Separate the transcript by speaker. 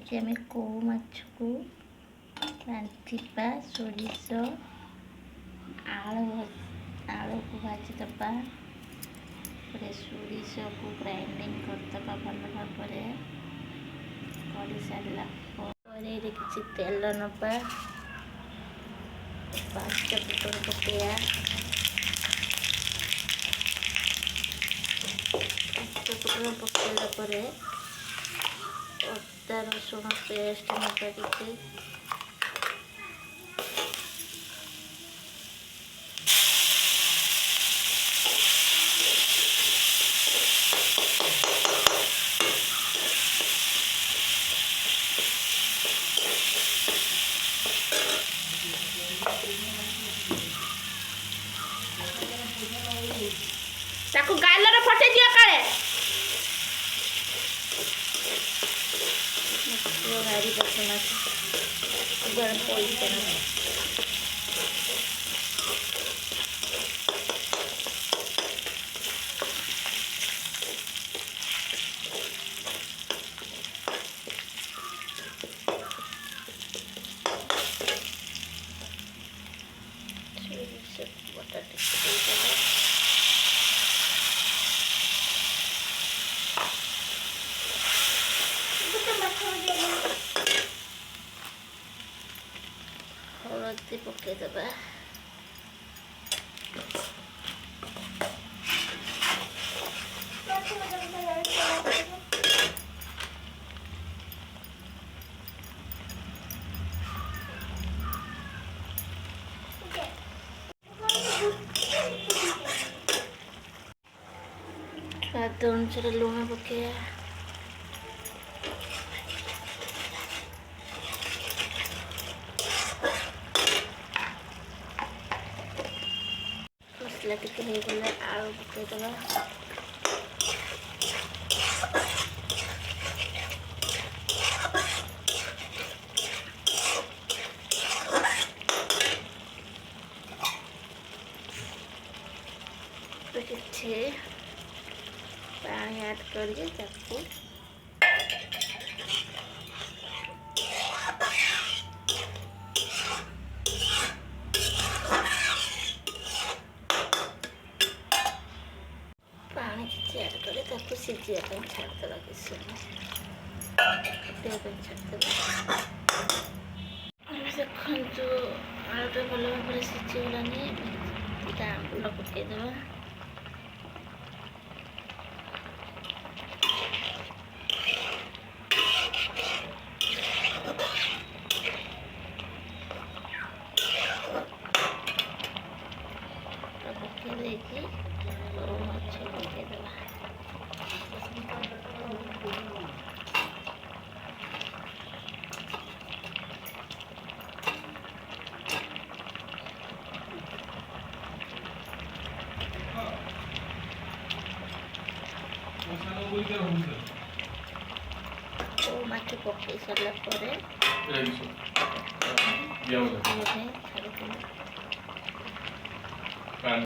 Speaker 1: आज आम कौ माछ को रांधिबा सोरिष आलू को भाजीदबा सोरिष को ग्राइंडिंग करदबा भल भाव कर सारा कड़े किसी तेल नबा 5 फुटन पकड़ा 5 फुटन पकड़ा अदा रसुण पेस्ट नबा किसी ताकू गालर फटे दिया काले गाड़ी बसना गरम पैसा हलदी पकईदबा स्वाद अनुसार लुण पकड़ा मसला टिके होगला आलू पकईदबा किसी पानी ऐड करके ताकू पानी किसी ऐड करे ताकू सीझा छाड़देवा किसी समय छाड़देवा देखो आलूटा भल भाव सीझीगलानी आंबुल पकईदबा देखिए माछ पकईदबा माछ पकई सारा पर